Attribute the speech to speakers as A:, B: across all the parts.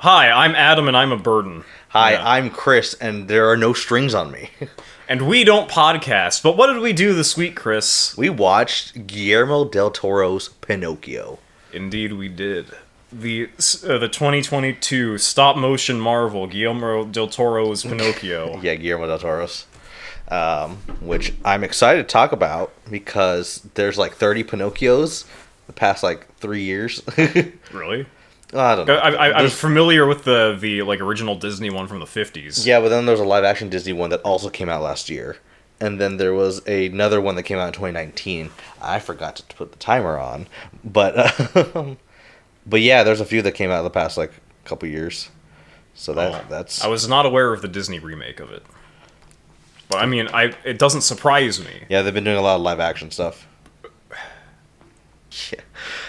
A: Hi, I'm Adam and I'm a burden.
B: Hi,
A: Yeah.
B: I'm Chris, and there are no strings on me.
A: And we don't podcast, but what did we do this week, Chris?
B: We watched Guillermo Del Toro's Pinocchio.
A: Indeed we did. The 2022 stop-motion marvel, Guillermo Del Toro's Pinocchio.
B: Yeah, Guillermo Del Toro's. Which I'm excited to talk about because there's like 30 Pinocchios the past like 3 years.
A: Really?
B: I don't know.
A: I'm familiar with the like original Disney one from the 50s.
B: Yeah, but then there's a live-action Disney one that also came out last year. And then there was another one that came out in 2019. I forgot to put the timer on. But but yeah, there's a few that came out in the past like couple years. So that's...
A: I was not aware of the Disney remake of it. But I mean, it doesn't surprise me.
B: Yeah, they've been doing a lot of live-action stuff. Yeah.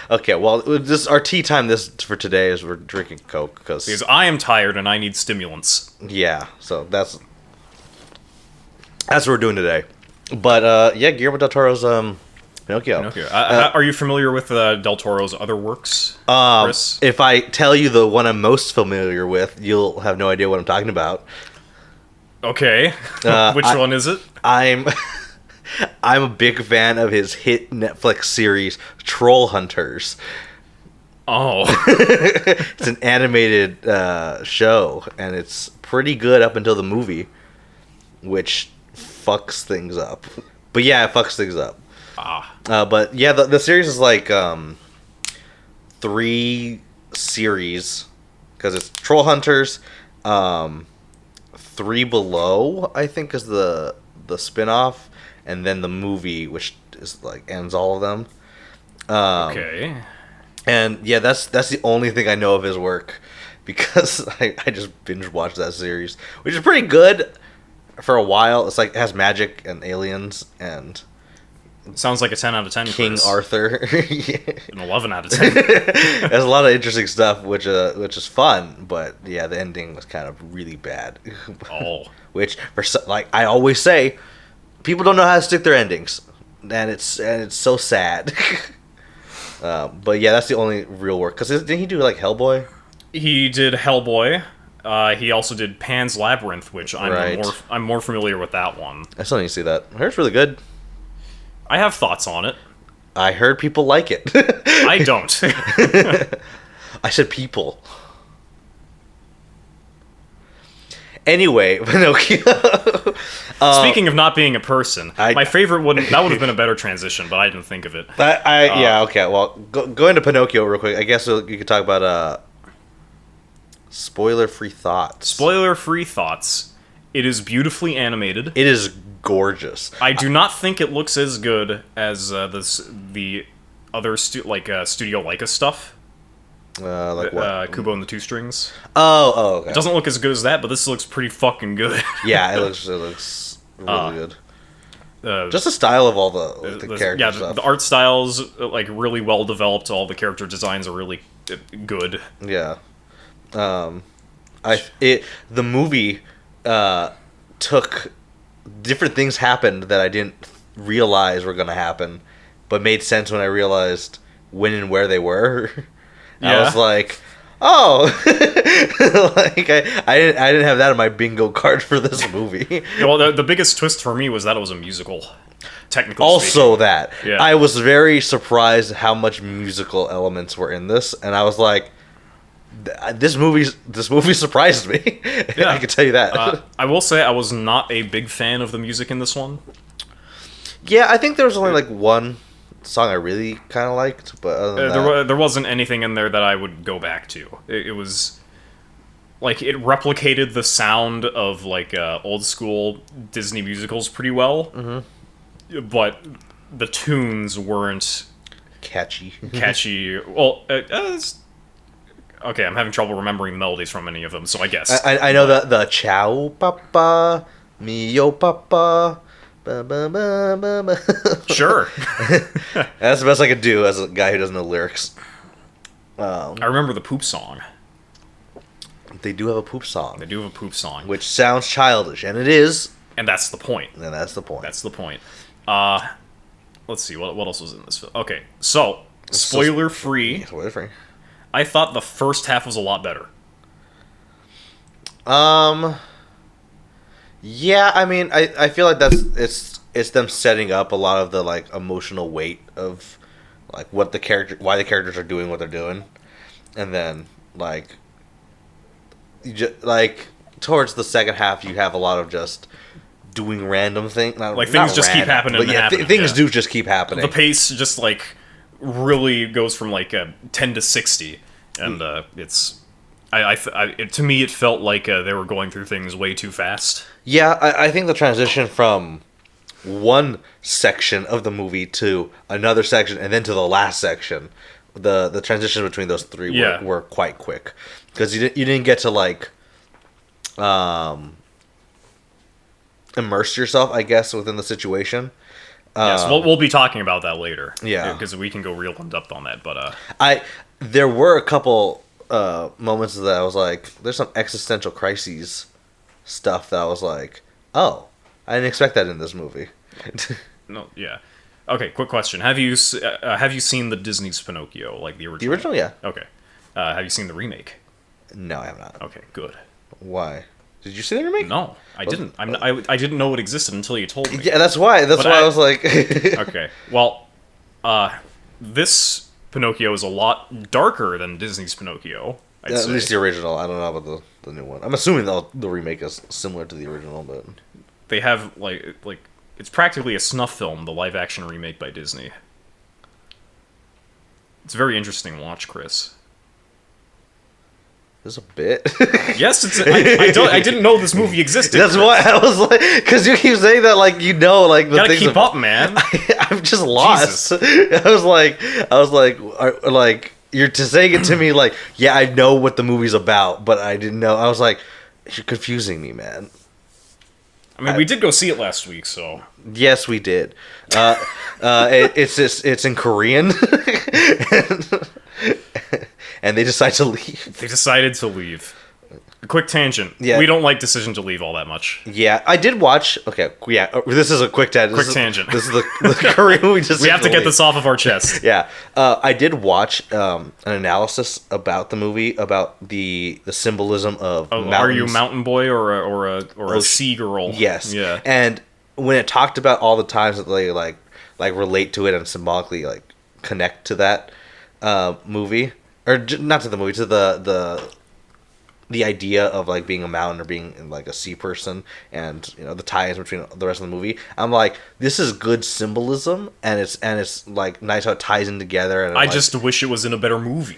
B: Okay, well, our tea time for today is we're drinking Coke
A: because I am tired and I need stimulants.
B: Yeah, so that's what we're doing today. But yeah, Guillermo Del Toro's Pinocchio.
A: Are you familiar with Del Toro's other works, Chris?
B: If I tell you the one I'm most familiar with, you'll have no idea what I'm talking about.
A: Okay, which one is it?
B: I'm a big fan of his hit Netflix series, Troll Hunters.
A: Oh.
B: It's an animated show, and it's pretty good up until the movie, which fucks things up. But yeah, it fucks things up. But yeah, the series is like 3 series, because it's Troll Hunters, 3 Below, I think, is the spin-off. And then the movie, which is like ends all of them.
A: Okay.
B: And yeah, that's the only thing I know of his work, because I just binge watched that series, which is pretty good for a while. It's like it has magic and aliens and
A: sounds like a 10 out of 10.
B: King
A: Chris.
B: Arthur. Yeah.
A: An 11 out of 10.
B: There's a lot of interesting stuff, which is fun, but yeah, the ending was kind of really bad.
A: Oh.
B: Which like I always say, people don't know how to stick their endings, and it's so sad. But yeah, that's the only real work. Because didn't he do like Hellboy?
A: He did Hellboy. He also did Pan's Labyrinth, which I'm more familiar with that one.
B: I still need to see that. I heard it's really good.
A: I have thoughts on it.
B: I heard people like it.
A: I don't.
B: I said people. Anyway, Pinocchio.
A: Speaking of not being a person, my favorite would have been a better transition, but I didn't think of it.
B: Yeah, okay. Well, go into Pinocchio real quick. I guess you could talk about spoiler-free thoughts.
A: Spoiler-free thoughts. It is beautifully animated.
B: It is gorgeous.
A: I do not think it looks as good as the other Studio Leica stuff.
B: Like what?
A: Kubo and the Two Strings.
B: Oh, okay.
A: It doesn't look as good as that, but this looks pretty fucking good.
B: Yeah, it looks really good. Just the style of all the characters.
A: Yeah,
B: stuff.
A: The art styles like really well developed. All the character designs are really good.
B: Yeah. The movie took different things happened that I didn't realize were gonna happen, but made sense when I realized when and where they were. Yeah. I was like, oh, like I didn't have that on my bingo card for this movie.
A: Yeah, well, the biggest twist for me was that it was a musical. Technically
B: also
A: speaking.
B: That. Yeah. I was very surprised how much musical elements were in this, and I was like, this movie surprised me. Yeah. I can tell you that.
A: I will say I was not a big fan of the music in this one.
B: Yeah, I think there was only like one song I really kind of liked, but other than
A: there wasn't anything in there that I would go back to. It was like it replicated the sound of like old school Disney musicals pretty well, but the tunes weren't
B: catchy.
A: Well, okay, I'm having trouble remembering the melodies from any of them, so I guess
B: I know the Ciao Papa, Mio Papa.
A: Sure.
B: That's the best I could do as a guy who doesn't know lyrics.
A: I remember the poop song.
B: They do have a poop song.
A: They do have a poop song.
B: Which sounds childish, and it is.
A: And that's the point.
B: That's the point.
A: Let's see, what else was in this film? Okay, so, spoiler-free.
B: Spoiler-free.
A: I thought the first half was a lot better.
B: Yeah, I mean, I feel like it's them setting up a lot of the like emotional weight of like why the characters are doing what they're doing, and then like like towards the second half you have a lot of just doing random things.
A: Like things just keep happening.
B: But yeah, things do just keep happening.
A: The pace just like really goes from like 10 to 60, and it's. To me, it felt like they were going through things way too fast.
B: Yeah, I think the transition from one section of the movie to another section and then to the last section, the transition between those three were quite quick, because you didn't get to like immerse yourself, I guess, within the situation.
A: Yes, we'll be talking about that later.
B: Yeah,
A: because we can go real in depth on that. But
B: there were a couple moments that I was like, there's some existential crises stuff that I was like, oh, I didn't expect that in this movie.
A: No, yeah. Okay, quick question: Have you seen the Disney's Pinocchio, like the original?
B: The original, yeah.
A: Okay. Have you seen the remake?
B: No, I have not.
A: Okay, good.
B: Why? Did you see the remake?
A: No, I didn't. I didn't know it existed until you told me.
B: Yeah, that's why. That's why I was like.
A: Okay, well, this Pinocchio is a lot darker than Disney's Pinocchio.
B: At least the original. I don't know about the new one. I'm assuming the remake is similar to the original, but
A: they have like it's practically a snuff film, the live action remake by Disney. It's a very interesting watch, Chris.
B: There's a bit.
A: Yes, I didn't know this movie existed.
B: That's why I was like, because you keep saying that, like, you know, like the
A: gotta
B: things
A: keep up, man.
B: I'm just lost. I was like, you're saying it to me, like, yeah, I know what the movie's about, but I didn't know. I was like, you're confusing me, man.
A: I mean, we did go see it last week, so
B: yes, we did. It's in Korean. And they decide to leave.
A: They decided to leave. A quick tangent.
B: Yeah.
A: We don't like Decision to Leave all that much.
B: Yeah, I did watch. Okay, yeah, this is a quick tangent. This is the Korean movie.
A: We have to get this off of our chest.
B: Yeah, I did watch an analysis about the movie, about the symbolism of mountains.
A: Are you a mountain boy or a sea girl?
B: Yes.
A: Yeah.
B: And when it talked about all the times that they like relate to it and symbolically like connect to that movie. Or not to the movie, to the idea of like being a mountain or being like a sea person, and you know the tie-ins between the rest of the movie. I'm like, this is good symbolism, and it's like nice how it ties in together. And
A: I just wish it was in a better movie.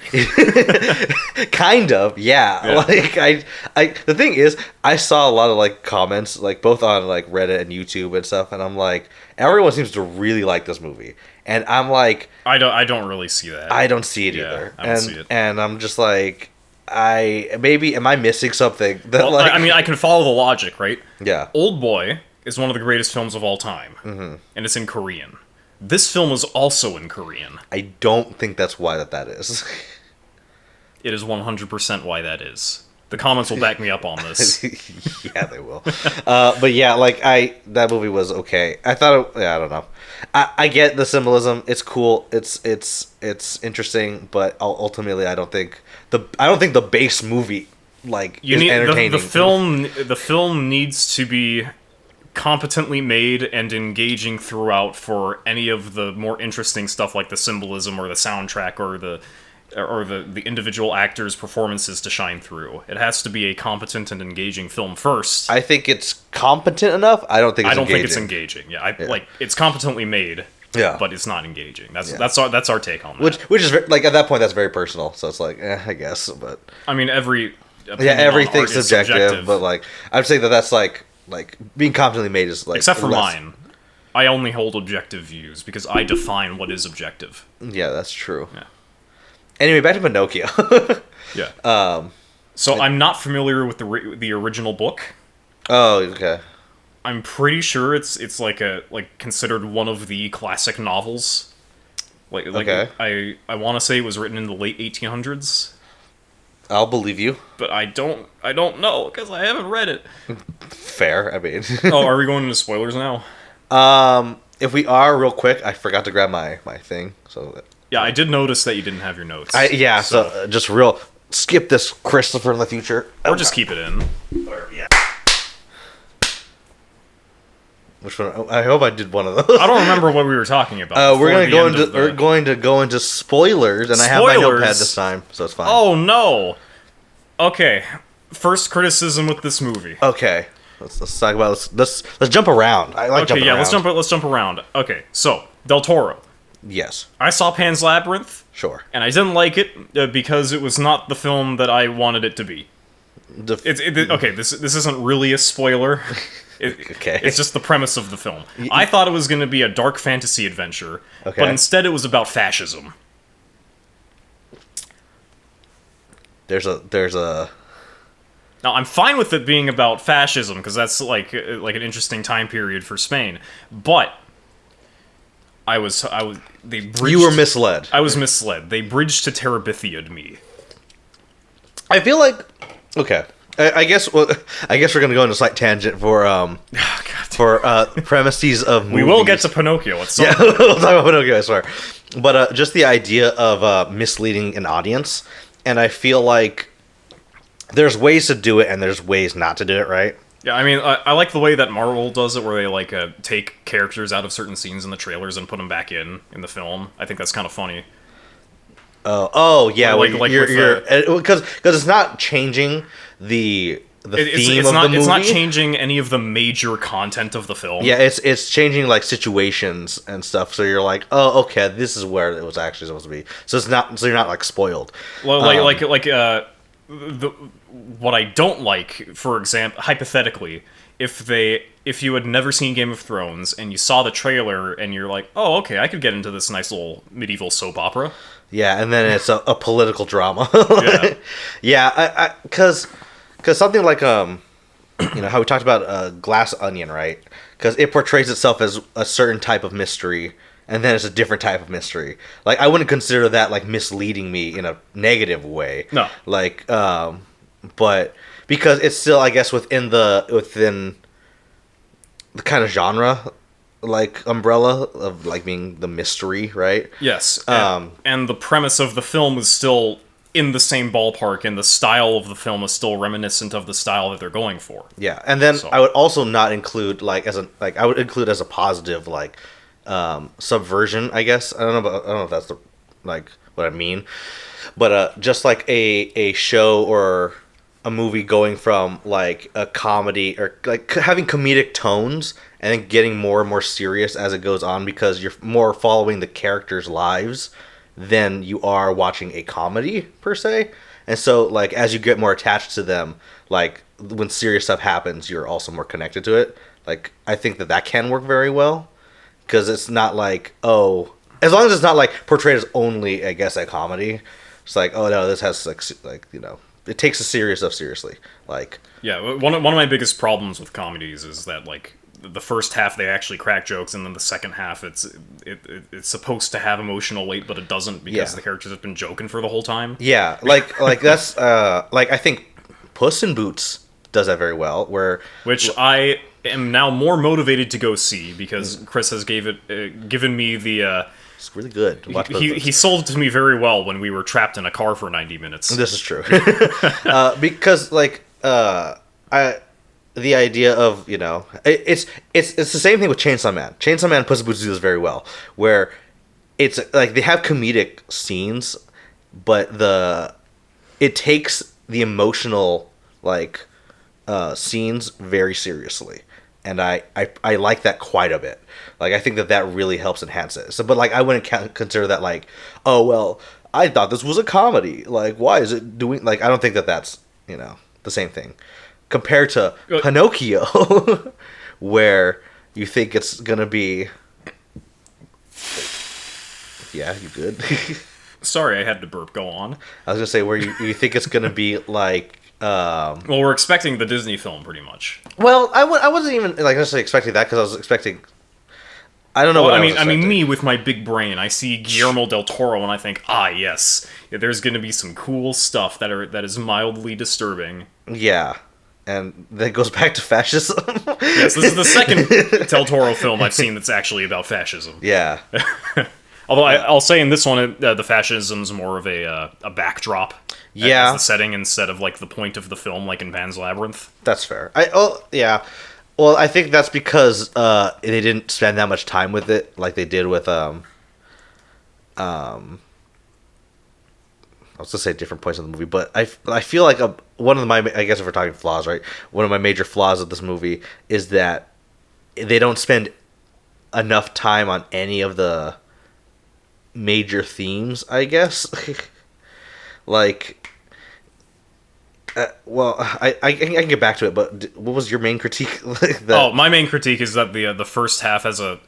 B: Kind of, yeah. Like I the thing is, I saw a lot of like comments, like both on like Reddit and YouTube and stuff, and I'm like, everyone seems to really like this movie. And I'm like,
A: I don't really see that.
B: I don't see it either.
A: I don't see it.
B: And I'm just like, am I missing something? That,
A: well, I mean, I can follow the logic, right?
B: Yeah.
A: Old Boy is one of the greatest films of all time, and it's in Korean. This film is also in Korean.
B: I don't think that's why that is.
A: It is 100% why that is. The comments will back me up on this.
B: Yeah, they will. But yeah, like that movie was okay. I thought, I don't know. I get the symbolism. It's cool. It's interesting. But ultimately, I don't think the base movie is entertaining.
A: The film needs to be competently made and engaging throughout for any of the more interesting stuff like the symbolism or the soundtrack or the individual actors' performances to shine through. It has to be a competent and engaging film first.
B: I think it's competent enough. I don't think
A: it's engaging. Yeah, like it's competently made. Yeah, but it's not engaging. That's our take on that.
B: Which is like at that point that's very personal. So it's like I guess, but
A: I mean
B: everything's subjective. But like I'd say that's like being competently made is like
A: except for mine. I only hold objective views because I define what is objective.
B: Yeah, that's true. Yeah. Anyway, back to Pinocchio.
A: Yeah. So I'm not familiar with the original book.
B: Oh, okay.
A: I'm pretty sure it's like considered one of the classic novels. Okay. I want to say it was written in the late 1800s.
B: I'll believe you.
A: But I don't know because I haven't read it.
B: Fair. I mean.
A: Oh, are we going into spoilers now?
B: If we are, real quick, I forgot to grab my thing. So.
A: Yeah, I did notice that you didn't have your notes.
B: So just skip this, Christopher, in the future.
A: Or just keep it in.
B: Which one? I hope I did one of those.
A: I don't remember what we were talking about.
B: We're going to go into spoilers, and I have my notepad this time, so it's fine.
A: Oh no. Okay. First criticism with this movie.
B: Okay. Let's talk about let's jump around. I like jumping around.
A: Let's jump around. Okay, so Del Toro.
B: Yes.
A: I saw Pan's Labyrinth.
B: Sure.
A: And I didn't like it because it was not the film that I wanted it to be. Okay, this isn't really a spoiler.
B: Okay.
A: It's just the premise of the film. I thought it was going to be a dark fantasy adventure, but instead it was about fascism.
B: There's a.
A: Now, I'm fine with it being about fascism, because that's like an interesting time period for Spain, but
B: You were misled.
A: I was misled. They bridged to Terabithia me.
B: I feel like... Okay. I guess we're gonna go into a slight tangent for premises of movies.
A: We will get to Pinocchio at some point.
B: We'll talk about Pinocchio, I swear. But just the idea of misleading an audience, and I feel like there's ways to do it, and there's ways not to do it, right?
A: Yeah, I mean, I like the way that Marvel does it, where they like take characters out of certain scenes in the trailers and put them back in the film. I think that's kind of funny.
B: Oh yeah, because it's not changing the theme of the movie.
A: It's not changing any of the major content of the film.
B: Yeah, it's changing like situations and stuff. So you're like, oh, okay, this is where it was actually supposed to be. So it's not. So you're not like spoiled.
A: What I don't like, for example, hypothetically, if you had never seen Game of Thrones and you saw the trailer and you're like, oh, okay, I could get into this nice little medieval soap opera.
B: Yeah, and then it's a political drama.
A: Yeah,
B: yeah, because something like how we talked about Glass Onion, right? Because it portrays itself as a certain type of mystery, and then it's a different type of mystery. Like, I wouldn't consider that like misleading me in a negative way.
A: No,
B: like, but because it's still, I guess, within the kind of genre, like, umbrella of like being the mystery, right?
A: Yes. And the premise of the film is still in the same ballpark, and the style of the film is still reminiscent of the style that they're going for.
B: Yeah, and then I would also not include I would include as a positive subversion, I guess. I don't know if that's what I mean, but just like a show or a movie going from like a comedy or like having comedic tones and then getting more and more serious as it goes on, because you're more following the characters' lives than you are watching a comedy per se. And so like as you get more attached to them, like when serious stuff happens, you're also more connected to it. Like, I think that can work very well, because it's not like, oh, as long as it's not like portrayed as only, I guess, a comedy. It's like, oh no, this has like it takes the serious stuff seriously. Like,
A: yeah, one of my biggest problems with comedies is that like the first half they actually crack jokes, and then the second half it's supposed to have emotional weight, but it doesn't, because the characters have been joking for the whole time.
B: Yeah, like that's like I think Puss in Boots does that very well, which
A: I am now more motivated to go see, because Chris has given me the.
B: It's really good.
A: He sold it to me very well when we were trapped in a car for 90 minutes.
B: This is true. Because like the idea of, it's the same thing with Chainsaw Man. Chainsaw Man and Puss in Boots do this very well, where it's like they have comedic scenes, but it takes the emotional like scenes very seriously, and I like that quite a bit. Like, I think that really helps enhance it. So, but like, I wouldn't consider that like, oh well, I thought this was a comedy. Like, why is it doing? Like, I don't think that's the same thing compared to Pinocchio, where you think it's gonna be. Yeah, you good?
A: Sorry, I had to burp. Go on.
B: I was gonna say, where you think it's gonna be like.
A: Well, we're expecting the Disney film, pretty much.
B: Well, I wasn't even like necessarily expecting that, because I was expecting. I don't know what I was expecting.
A: I mean, me with my big brain, I see Guillermo Del Toro, and I think, yes, there's going to be some cool stuff that is mildly disturbing.
B: Yeah, and that goes back to fascism.
A: Yes, this is the second Del Toro film I've seen that's actually about fascism.
B: Yeah.
A: Although I'll say in this one, the fascism's more of a backdrop.
B: Yeah.
A: As the setting, instead of like the point of the film, like in Pan's Labyrinth.
B: That's fair. Well, I think that's because they didn't spend that much time with it, like they did with I was gonna say different points in the movie, but I feel like one of my, I guess if we're talking flaws, right? One of my major flaws of this movie is that they don't spend enough time on any of the major themes, I guess. Like, well, I can get back to it, but what was your main critique?
A: My main critique is that the first half has a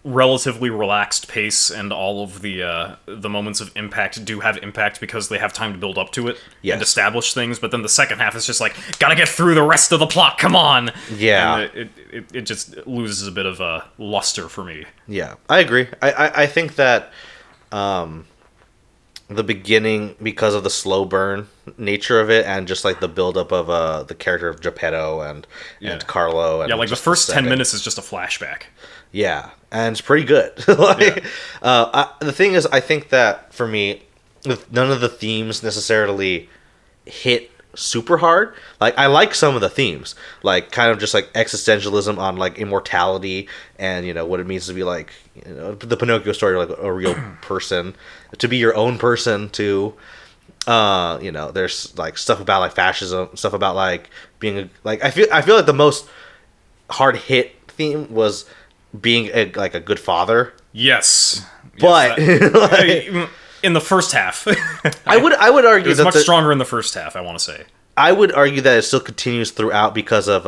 A: relatively relaxed pace, and all of the moments of impact do have impact because they have time to build up to it and establish things. But then the second half is just like, gotta get through the rest of the plot. Come on, and it just loses a bit of luster for me. Yeah,
B: I agree. I think that the beginning, because of the slow burn nature of it, and just like the buildup of the character of Geppetto and Carlo, and
A: like the first 10 minutes is just a flashback.
B: Yeah, and it's pretty good. The thing is, I think that for me, none of the themes necessarily hit super hard. Like, I like some of the themes, like kind of just like existentialism on like immortality and, you know, what it means to be like, you know, the Pinocchio story, like a real person, to be your own person, to you know, there's like stuff about like fascism, stuff about like being like, I feel like the most hard hit theme was being a good father.
A: Yes,
B: but
A: in the first half,
B: I would argue
A: it was much stronger in the first half. I want to say
B: I would argue that it still continues throughout because of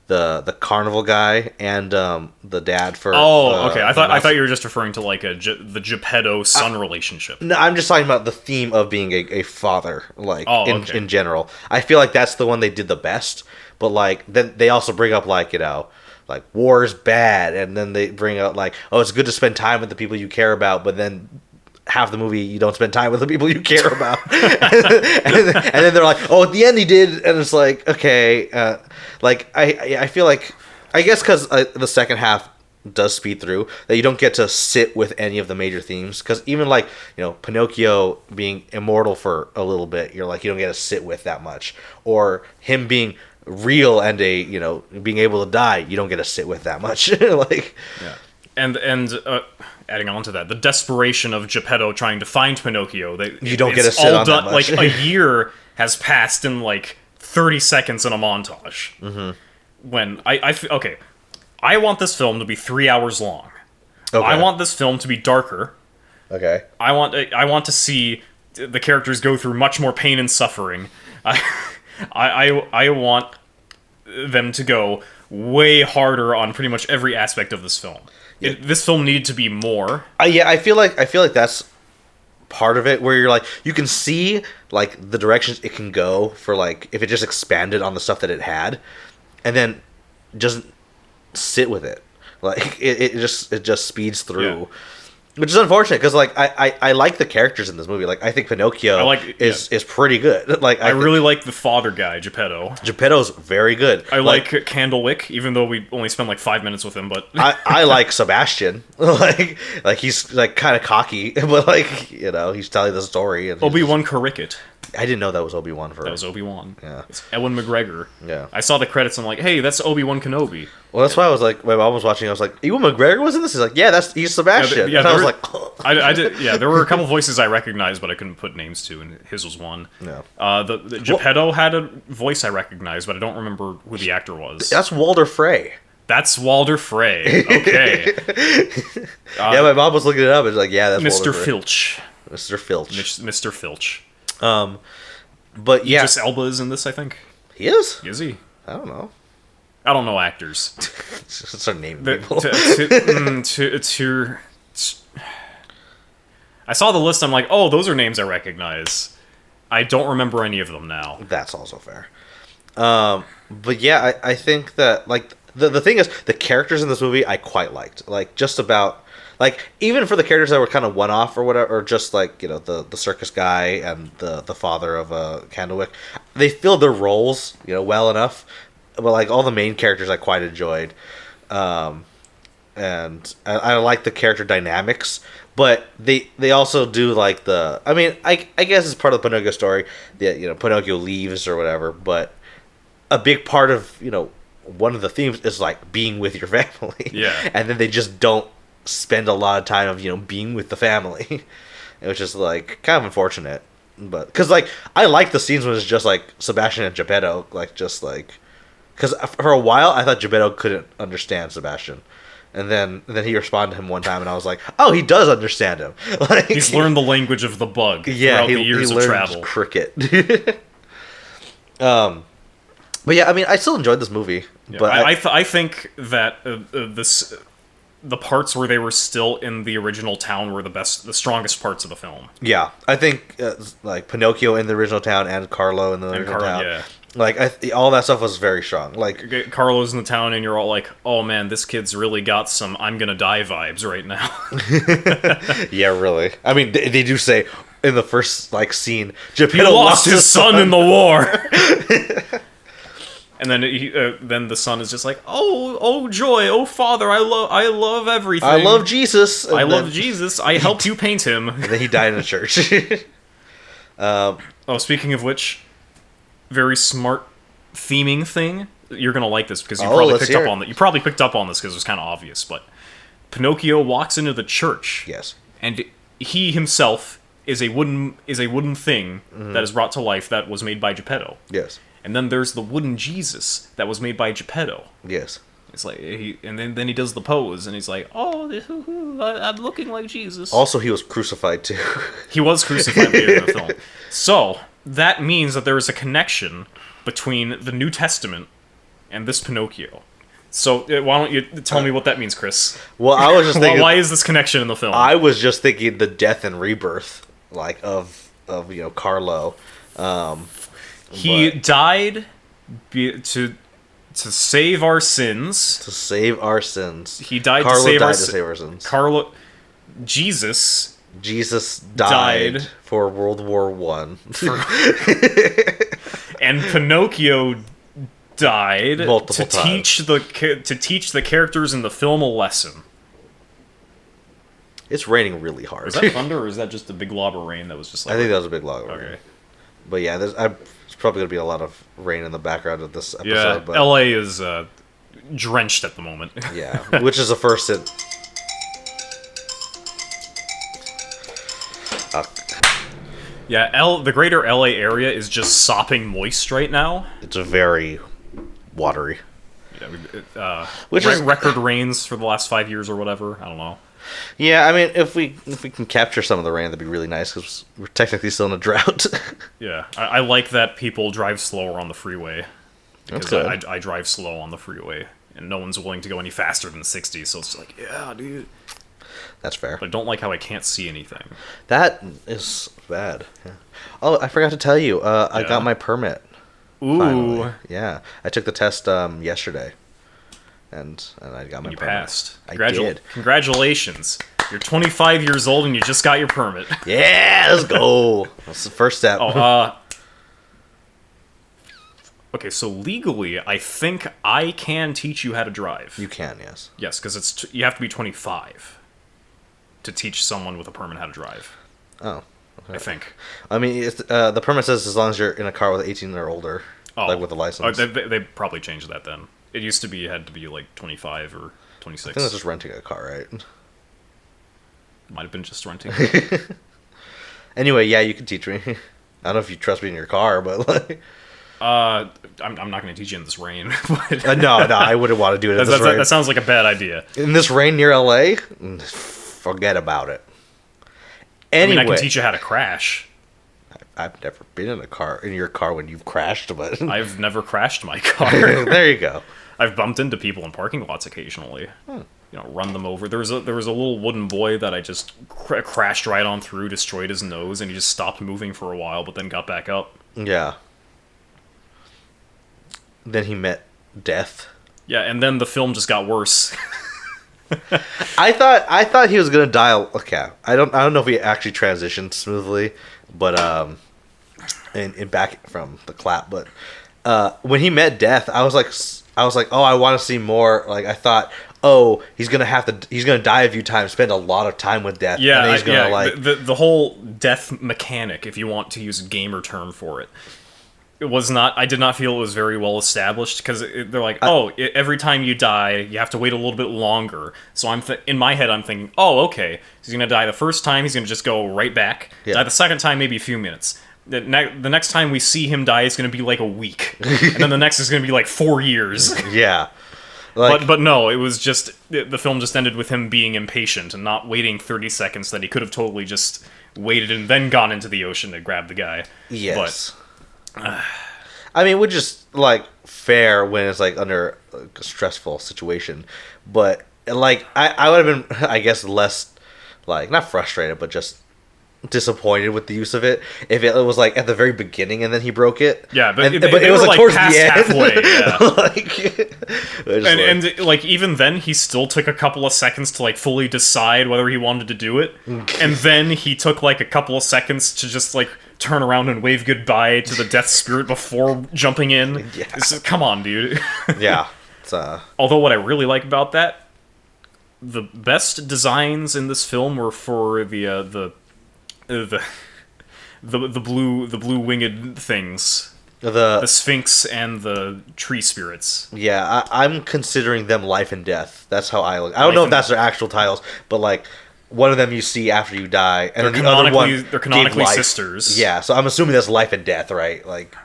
B: the carnival guy and the dad for.
A: Oh, okay. I thought you were just referring to like the Geppetto son relationship.
B: No, I'm just talking about the theme of being a father, like in general. I feel like that's the one they did the best. But like then they also bring up like, you know, like war is bad, and then they bring out like, oh, it's good to spend time with the people you care about, but then half the movie you don't spend time with the people you care about. and then they're like, oh, at the end he did, and it's like, okay, like I feel like, I guess because the second half does speed through, that you don't get to sit with any of the major themes, because even like, you know, Pinocchio being immortal for a little bit, you're like, you don't get to sit with that much, or him being real and you know, being able to die, you don't get to sit with that much. Like,
A: yeah. And adding on to that, the desperation of Geppetto trying to find Pinocchio,
B: you don't get to sit on that much.
A: Like, a year has passed in like 30 seconds in a montage. Mm-hmm. When I want this film to be 3 hours long. Okay. I want this film to be darker.
B: Okay.
A: I want to see the characters go through much more pain and suffering. I want them to go way harder on pretty much every aspect of this film. Yeah. This film needed to be more.
B: I feel like that's part of it, where you're like, you can see like the directions it can go for, like, if it just expanded on the stuff that it had, and then just sit with it. Like it just speeds through. Yeah. Which is unfortunate, because like I like the characters in this movie. Like, I think Pinocchio is pretty good. Like,
A: I really like the father guy, Geppetto.
B: Geppetto's very good.
A: I like Candlewick, even though we only spent like 5 minutes with him. But
B: I like Sebastian. like he's like kind of cocky, but like, you know, he's telling the story. And
A: Obi-Wan Cricket.
B: I didn't know that was Obi-Wan.
A: That was Obi-Wan.
B: Yeah.
A: It's Ewan McGregor.
B: Yeah.
A: I saw the credits and I'm like, hey, that's Obi-Wan Kenobi.
B: Well, that's why I was like, my mom was watching, I was like, Ewan McGregor was in this? He's like, yeah, he's Sebastian.
A: Yeah,
B: and I was like,
A: I did. Yeah, there were a couple voices I recognized, but I couldn't put names to, and his was one.
B: No.
A: The Geppetto had a voice I recognized, but I don't remember who the actor was.
B: That's Walder Frey.
A: That's Walder Frey. Okay.
B: Yeah, my mom was looking it up. It's like, yeah, that's
A: Mr.
B: Walder Frey.
A: Filch.
B: Mr. Filch.
A: Mr. Filch.
B: But yeah,
A: Idris Elba is in this, I think.
B: He is?
A: Is he?
B: I don't know.
A: I don't know actors.
B: It's our name. People.
A: I saw the list. I'm like, oh, those are names I recognize. I don't remember any of them now.
B: That's also fair. But yeah, I think that, like, the thing is, the characters in this movie I quite liked. Like, just about, like, even for the characters that were kind of one-off or whatever, or just, like, you know, the circus guy and the father of Candlewick, they filled their roles, you know, well enough. But, like, all the main characters I quite enjoyed. And I like the character dynamics. But they also do, like, the... I mean, I guess it's part of the Pinocchio story that, you know, Pinocchio leaves or whatever. But a big part of, you know, one of the themes is like being with your family.
A: Yeah.
B: And then they just don't spend a lot of time of, being with the family, which is like kind of unfortunate. But because like I like the scenes when it's just like Sebastian and Geppetto, like just like, because for a while I thought Geppetto couldn't understand Sebastian. And then he responded to him one time, and I was like, "Oh, he does understand him. Like,
A: he's learned the language of the bug throughout the years of travel."
B: Cricket. But yeah, I mean, I still enjoyed this movie.
A: Yeah,
B: but
A: I think that the parts where they were still in the original town were the strongest parts of the film.
B: Yeah, I think like Pinocchio in the original town and Carlo in the original town.
A: Yeah.
B: Like all that stuff was very strong. Like
A: Carlo's in the town, and you're all like, "Oh man, this kid's really got some I'm gonna die vibes right now."
B: Yeah, really. I mean, they do say in the first like scene, Geppetto
A: he lost his son in the war. And then then the son is just like, "Oh joy, oh father, I love everything.
B: I love Jesus.
A: Love Jesus. I helped you paint him."
B: And then he died in a church.
A: Speaking of which, very smart theming thing. You're gonna like this because you probably picked up on this because it was kind of obvious. But Pinocchio walks into the church.
B: Yes.
A: And he himself is a wooden thing that is brought to life that was made by Geppetto.
B: Yes.
A: And then there's the wooden Jesus that was made by Geppetto.
B: Yes.
A: It's like then he does the pose and he's like, "Oh, I'm looking like Jesus."
B: Also, he was crucified too.
A: He was crucified later in the film. So that means that there is a connection between the New Testament and this Pinocchio. So why don't you tell me what that means, Chris?
B: Well, I was just thinking,
A: why is this connection in the film?
B: I was just thinking the death and rebirth, like of Carlo.
A: He died to save our sins.
B: To save our sins.
A: He died
B: Carlo
A: to save
B: died
A: our
B: to save our sins.
A: Jesus
B: died for World War One.
A: And Pinocchio died
B: multiple times.
A: to teach the characters in the film a lesson.
B: It's raining really hard.
A: Is that thunder, or is that just a big lob of rain that was just like...
B: I think that was a big lob of rain.
A: Okay.
B: But yeah, there's probably going to be a lot of rain in the background of this episode.
A: Yeah,
B: but
A: LA is drenched at the moment.
B: Yeah, which is the first...
A: Yeah, the greater LA area is just sopping moist right now.
B: It's very watery.
A: Yeah,
B: which is
A: record rains for the last 5 years or whatever. I don't know.
B: Yeah, I mean, if we can capture some of the rain, that'd be really nice because we're technically still in a drought.
A: Yeah, I like that people drive slower on the freeway. Because I drive slow on the freeway, and no one's willing to go any faster than 60. So it's like, yeah, dude.
B: That's fair.
A: But I don't like how I can't see anything.
B: That is bad. Yeah. Oh, I forgot to tell you. I got my permit.
A: Ooh.
B: Finally. Yeah, I took the test yesterday, and I got my permit.
A: You passed.
B: I did.
A: Congratulations. You're 25 years old and you just got your permit.
B: Yeah, let's go. That's the first step.
A: Okay, so legally, I think I can teach you how to drive.
B: You can, yes.
A: Yes, because you have to be 25 to teach someone with a permit how to drive.
B: Oh. Okay.
A: I think.
B: I mean, the permit says as long as you're in a car with 18 or older, like with a license.
A: They probably changed that then. It used to be you had to be like 25 or 26.
B: I think that's just renting a car, right?
A: Might have been just renting.
B: Anyway, yeah, you can teach me. I don't know if you trust me in your car, but like...
A: I'm not going to teach you in this rain. But
B: no, I wouldn't want to do it in this rain.
A: That sounds like a bad idea.
B: In this rain near LA? Forget about it. Anyway,
A: I can teach you how to crash.
B: I've never been in your car when you've crashed, but...
A: I've never crashed my car.
B: There you go.
A: I've bumped into people in parking lots occasionally. Run them over. There was a little wooden boy that I just crashed right on through, destroyed his nose, and he just stopped moving for a while, but then got back up.
B: Yeah. Then he met death.
A: Yeah, and then the film just got worse.
B: I thought he was gonna die. Okay, I don't know if he actually transitioned smoothly, but in back from the clap. But when he met death, I was like, oh, I want to see more. Like I thought, oh, he's gonna die a few times, spend a lot of time with death.
A: Yeah,
B: and he's gonna
A: the whole death mechanic, if you want to use a gamer term for it. it was not. I did not feel it was very well established because they're like, every time you die, you have to wait a little bit longer. So in my head, I'm thinking, oh, okay, he's gonna die the first time, he's gonna just go right back.
B: Yeah.
A: Die the second time, maybe a few minutes. The next time we see him die, it's gonna be like a week, and then the next is gonna be like 4 years.
B: Yeah.
A: But no, it was just the film just ended with him being impatient and not waiting 30 seconds that he could have totally just waited and then gone into the ocean to grab the guy.
B: Yes. I mean, which is like fair when it's like under a stressful situation, but like I would have been, I guess, less like not frustrated, but just disappointed with the use of it if it was like at the very beginning and then he broke it.
A: Yeah, but it
B: was like towards
A: past
B: the end.
A: Halfway. Yeah. and like even then he still took a couple of seconds to like fully decide whether he wanted to do it, and then he took like a couple of seconds to just like turn around and wave goodbye to the death spirit before jumping in.
B: Yeah.
A: Come on, dude.
B: Yeah. It's,
A: Although what I really like about that, the best designs in this film were for the blue winged things, the Sphinx and the tree spirits.
B: Yeah, I'm considering them life and death. That's how I look. I don't know if that's their actual titles, but like one of them you see after you die, and then the other one
A: they're canonically sisters.
B: Yeah, so I'm assuming that's life and death, right? Like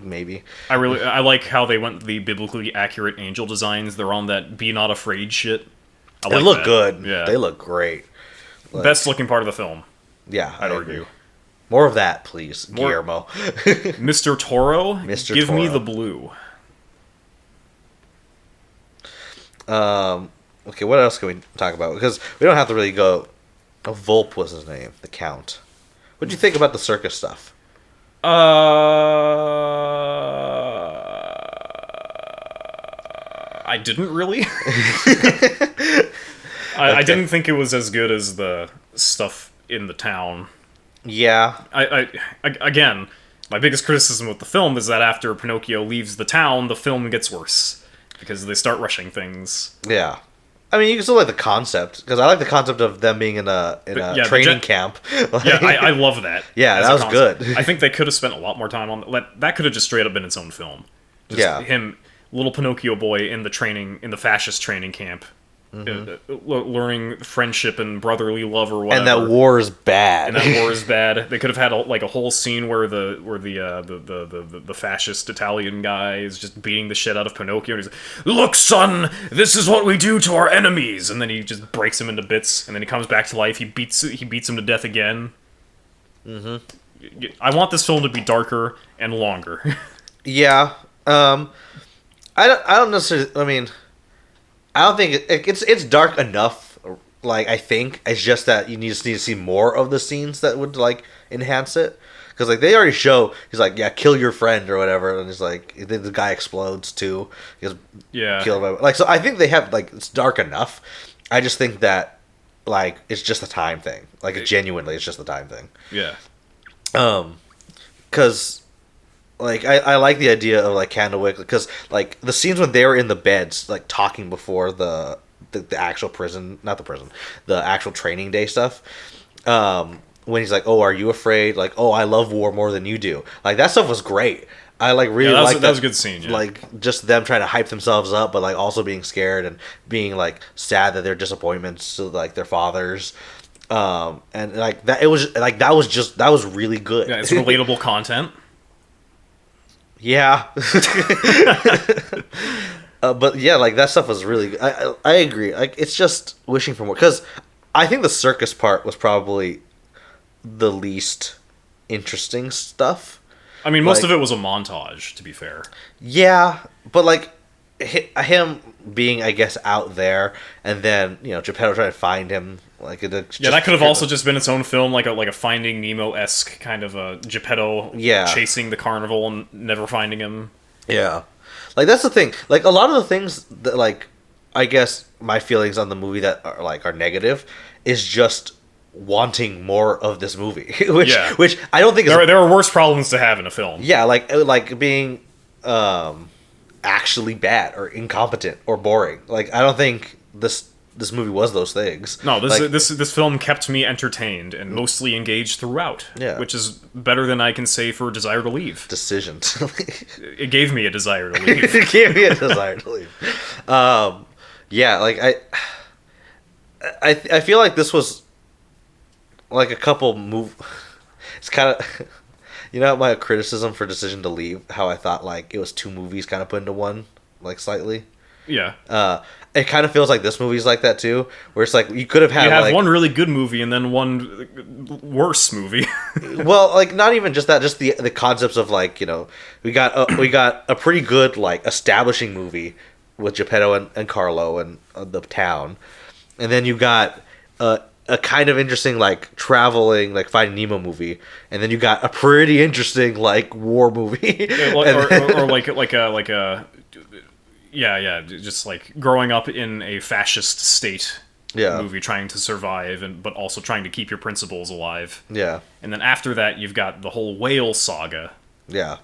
B: maybe.
A: I like how they went the biblically accurate angel designs. They're on that "be not afraid" shit.
B: They look good.
A: Yeah,
B: they look great. Like,
A: best looking part of the film.
B: Yeah,
A: I'd argue.
B: More of that, please, Guillermo.
A: Mr. Toro, give
B: Toro.
A: me the blue.
B: Okay, what else can we talk about? Because we don't have to really go. Volp was his name, the Count. What do you think about the circus stuff?
A: I didn't really. I didn't think it was as good as the stuff in the town.
B: Yeah.
A: Again, my biggest criticism with the film is that after Pinocchio leaves the town, the film gets worse because they start rushing things.
B: Yeah. I mean, you can still like the concept, because I like the concept of them being in a training camp.
A: Yeah, I love that.
B: Yeah, that was good.
A: I think they could have spent a lot more time on that. That could have just straight up been its own film. Just him, little Pinocchio boy in the fascist training camp, learning friendship and brotherly love or whatever.
B: And that war is bad.
A: They could have had a whole scene where the fascist Italian guy is just beating the shit out of Pinocchio, and he's like, "Look, son, this is what we do to our enemies," and then he just breaks him into bits, and then he comes back to life. He beats him to death again. I want this film to be darker and longer.
B: Yeah. I don't necessarily. I mean, I don't think it's dark enough. Like, I think it's just that you need to see more of the scenes that would like enhance it. Because like they already show, he's like, yeah, kill your friend or whatever, and he's like, then the guy explodes too. He gets killed by, like, so I think they have like it's dark enough. I just think that like it's just a time thing. Like genuinely, it's just a time thing.
A: Yeah.
B: Because. Like, I like the idea of, like, Candlewick, because, like, the scenes when they were in the beds, like, talking before the actual prison, not the prison, the actual training day stuff, when he's like, oh, are you afraid? Like, oh, I love war more than you do. Like, that stuff was great. I, like, really liked that.
A: That was a good scene, yeah.
B: Like, just them trying to hype themselves up, but, like, also being scared and being, like, sad that their disappointments to, like, their fathers. And, like, that was really good.
A: Yeah, it's relatable content.
B: Yeah. But yeah, like that stuff was really good. I agree. Like, it's just wishing for more, because I think the circus part was probably the least interesting stuff.
A: I mean, most of it was a montage, to be fair.
B: Yeah, but like him being, I guess, out there, and then Geppetto trying to find him. Like that could have also just been its own film, like a Finding Nemo-esque kind of a Geppetto chasing the carnival and never finding him. Yeah, like that's the thing. Like a lot of the things that, like, I guess my feelings on the movie that are negative is just wanting more of this movie, which I don't think
A: there are worse problems to have in a film.
B: Yeah, like being actually bad or incompetent or boring. Like I don't think this this movie was those things.
A: No, this film kept me entertained and mostly engaged throughout.
B: Yeah.
A: Which is better than I can say for Desire to Leave.
B: Decision.
A: It gave me a desire to leave.
B: It gave me a desire to leave. Yeah, like I feel like this was like a couple It's kind of my criticism for Decision to Leave, how I thought like it was two movies kind of put into one, like slightly.
A: Yeah.
B: It kind of feels like this movie's like that too, where it's like you could have had
A: you have
B: like,
A: one really good movie and then one worse movie.
B: well, like not even just that, just the concepts of like we got a pretty good like establishing movie with Geppetto and Carlo and the town, and then you got a kind of interesting like traveling like Finding Nemo movie, and then you got a pretty interesting like war movie,
A: or like a yeah, just like growing up in a fascist state movie, trying to survive but also trying to keep your principles alive.
B: Yeah.
A: And then after that, you've got the whole whale saga.
B: Yeah,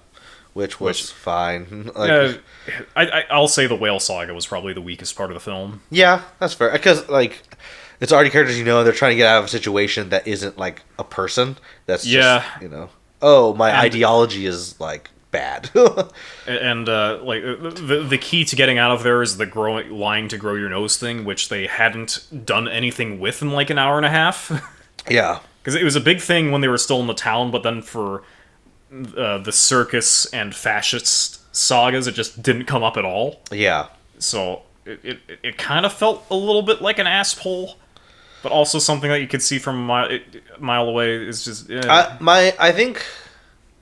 B: which was fine. Like,
A: I'll say the whale saga was probably the weakest part of the film.
B: Yeah, that's fair, because like it's already characters they're trying to get out of a situation that isn't like a person. That's just my ideology is like bad.
A: And like the key to getting out of there is the lying to grow your nose thing, which they hadn't done anything with in like an hour and a half.
B: Yeah,
A: because it was a big thing when they were still in the town, but then for the circus and fascist sagas, it just didn't come up at all.
B: Yeah, so
A: it kind of felt a little bit like an asshole, but also something that you could see from a mile away is just
B: I think.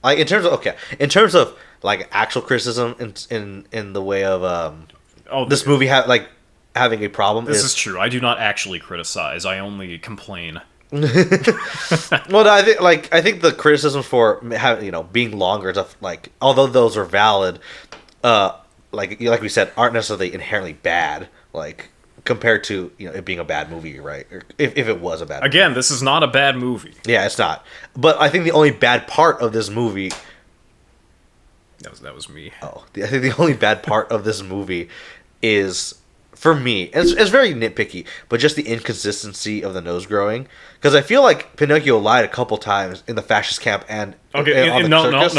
B: Like in terms of like actual criticism in the way of this movie having a problem.
A: This is true. I do not actually criticize. I only complain.
B: Well, I think the criticism for being longer and stuff, like although those are valid, like we said, aren't necessarily inherently bad. Like compared to it being a bad movie, right? Or if it was a bad movie.
A: Again, this is not a bad movie.
B: Yeah, it's not. But I think the only bad part of this movie.
A: That was me.
B: Oh, I think the only bad part of this movie is, for me, it's very nitpicky, but just the inconsistency of the nose growing. Because I feel like Pinocchio lied a couple times in the fascist camp and
A: no,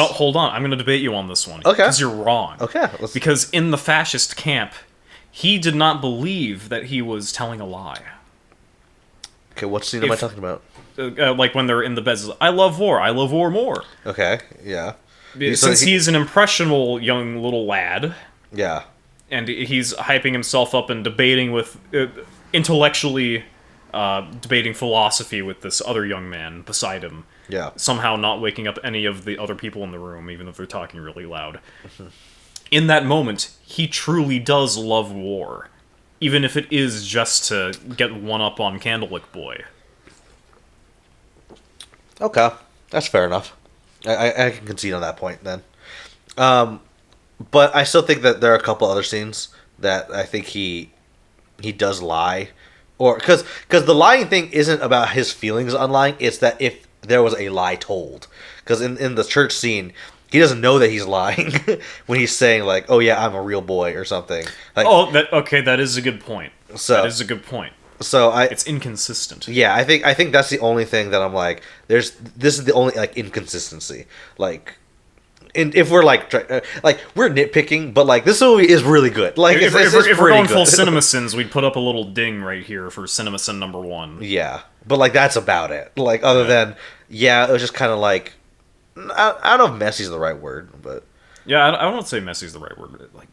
A: hold on. I'm going to debate you on this one.
B: Okay.
A: Because you're wrong.
B: Okay.
A: Because in the fascist camp, he did not believe that he was telling a lie.
B: Okay, what scene am I talking about?
A: Like when they're in the beds. I love war more.
B: Okay, yeah.
A: Since he's an impressionable young little lad.
B: Yeah.
A: And he's hyping himself up and debating with... intellectually debating philosophy with this other young man beside him.
B: Yeah.
A: Somehow not waking up any of the other people in the room, even if they're talking really loud. In that moment, he truly does love war. Even if it is just to get one up on Candlewick Boy.
B: Okay. That's fair enough. I can concede on that point, then. But I still think that there are a couple other scenes that I think he does lie. Or because the lying thing isn't about his feelings on lying, it's that if there was a lie told. Because in the church scene, he doesn't know that he's lying when he's saying, like, oh yeah, I'm a real boy or something. Like,
A: that is a good point. That is a good point.
B: So
A: it's inconsistent.
B: Yeah, I think that's the only thing that I'm like, this is the only like inconsistency. Like, if we're like we're nitpicking, but like this movie is really good. Like
A: if we're going full CinemaSins, we'd put up a little ding right here for CinemaSin number 1.
B: Yeah, but like that's about it. Like other than it was just kind of like I don't know if messy is the right word, but
A: yeah, I don't say messy is the right word. Like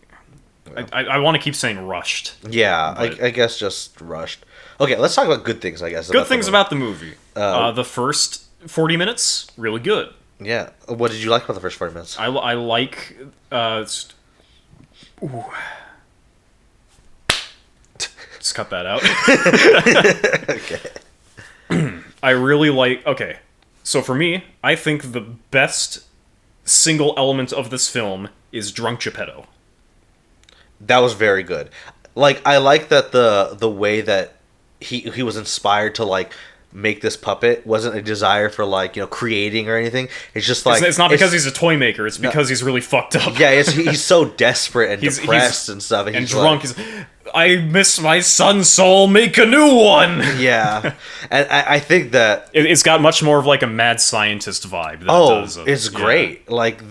A: I want to keep saying rushed.
B: Yeah, I guess just rushed. Okay, let's talk about good things, I guess.
A: Good things about the movie. The first 40 minutes, really good.
B: Yeah. What did you like about the first 40 minutes?
A: I like... Just cut that out.
B: Okay.
A: I really like... Okay, so for me, I think the best single element of this film is Drunk Geppetto.
B: That was very good. Like, I like that the way that he was inspired to like make this puppet wasn't a desire for like creating or anything. It's just like
A: it's not because he's a toy maker. It's because he's really fucked up.
B: Yeah, he's so desperate and depressed and stuff,
A: and drunk. I miss my son's soul, make a new one.
B: Yeah, and I think that
A: It's got much more of like a mad scientist vibe than it does.
B: It's great. Like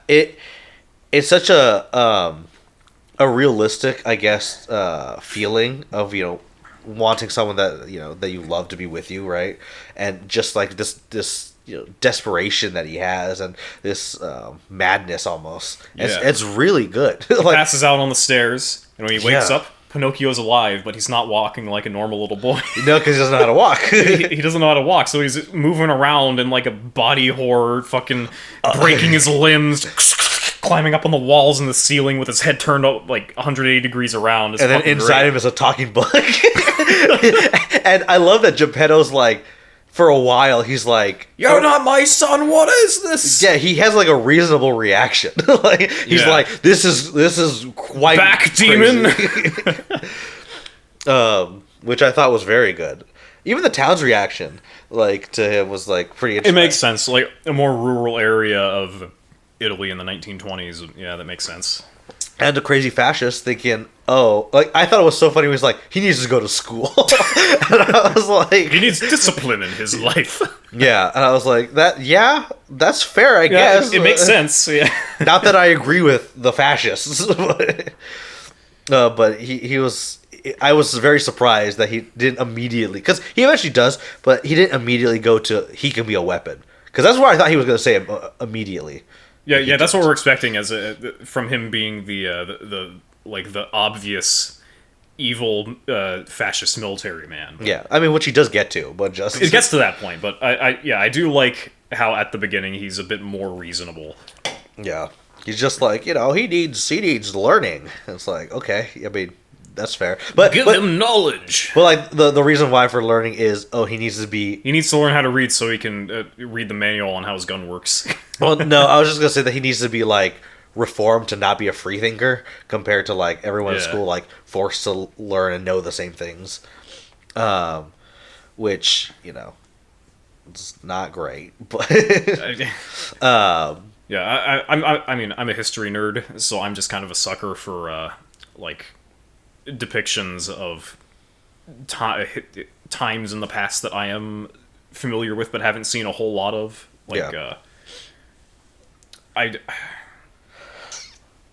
B: it's such a realistic, I guess, feeling of, you know, wanting someone that, you know, that you love to be with you, right? And just like this you know, desperation that he has, and this madness almost. It's really good.
A: He
B: Like,
A: passes out on the stairs, and when he wakes up, Pinocchio's alive, but he's not walking like a normal little boy.
B: no, because he doesn't know how to walk.
A: he doesn't know how to walk, so he's moving around in like a body horror, fucking breaking his limbs, climbing up on the walls and the ceiling with his head turned up like 180 degrees around. It's
B: and then inside him is a talking book. And I love that Geppetto's like, for a while, he's like,
A: "You're not my son. What is this?"
B: Yeah, he has like a reasonable reaction. Like, he's like, "This is quite
A: back, demon."
B: Which I thought was very good. Even the town's reaction, like, to him was like pretty interesting.
A: It makes sense. Like a more rural area of Italy in the 1920s. Yeah, that makes sense.
B: And the crazy fascist thinking, oh, like, I thought it was so funny. He was like, he needs to go to school. And I was like,
A: he needs discipline in his life.
B: Yeah, and I was like, that's fair, I guess.
A: It makes sense. Yeah.
B: Not that I agree with the fascists, but he was. I was very surprised that he didn't immediately, because he eventually does, but he didn't immediately go to he can be a weapon, because that's what I thought he was going to say immediately.
A: Yeah, that's what we're expecting as from him being the obvious evil fascist military man.
B: Yeah, I mean, which he does get to, but just
A: it gets to that point. But I do like how at the beginning he's a bit more reasonable.
B: Yeah, he's just like, you know, he needs learning. It's like, okay, I mean, that's fair, but
A: give him knowledge.
B: But like the reason why for learning is, he needs to learn
A: how to read so he can read the manual on how his gun works.
B: Well, no, I was just gonna say that he needs to be like reformed to not be a free thinker compared to like everyone in school, like forced to learn and know the same things, which, you know, it's not great, but
A: yeah, I mean, I'm a history nerd, so I'm just kind of a sucker for like depictions of times in the past that I am familiar with but haven't seen a whole lot of.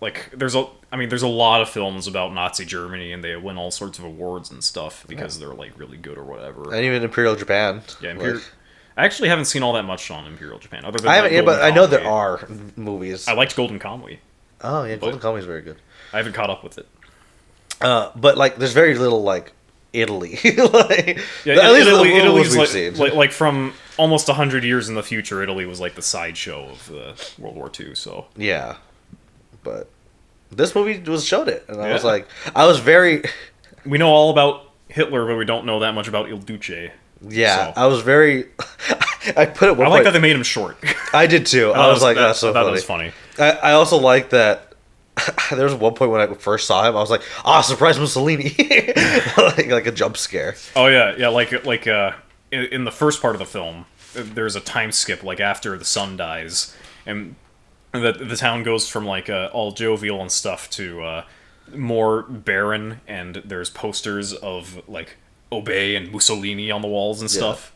A: Like, there's a lot of films about Nazi Germany, and they win all sorts of awards and stuff because they're like really good or whatever.
B: And even Imperial Japan.
A: Yeah, I actually haven't seen all that much on Imperial Japan. Other than
B: I haven't, but I know there are movies.
A: I liked Golden Kamuy.
B: Oh yeah, Golden Kamuy is very good.
A: I haven't caught up with it.
B: But like, there's very little like Italy. Like,
A: yeah,
B: at least
A: Italy's like from almost 100 years in the future. Italy was like the sideshow of World War II. So
B: yeah, but this movie showed it, and I was like, I was very.
A: We know all about Hitler, but we don't know that much about Il Duce.
B: Yeah, so. I was very. I put it.
A: I like that they made him short.
B: I did too. I was like, that's so funny.
A: That was funny.
B: I also like that. There was one point when I first saw him, I was like, surprise Mussolini. like a jump scare.
A: Oh yeah, like in the first part of the film, there's a time skip, like after the son dies, and the town goes from like all jovial and stuff to more barren, and there's posters of like Obey and Mussolini on the walls and stuff.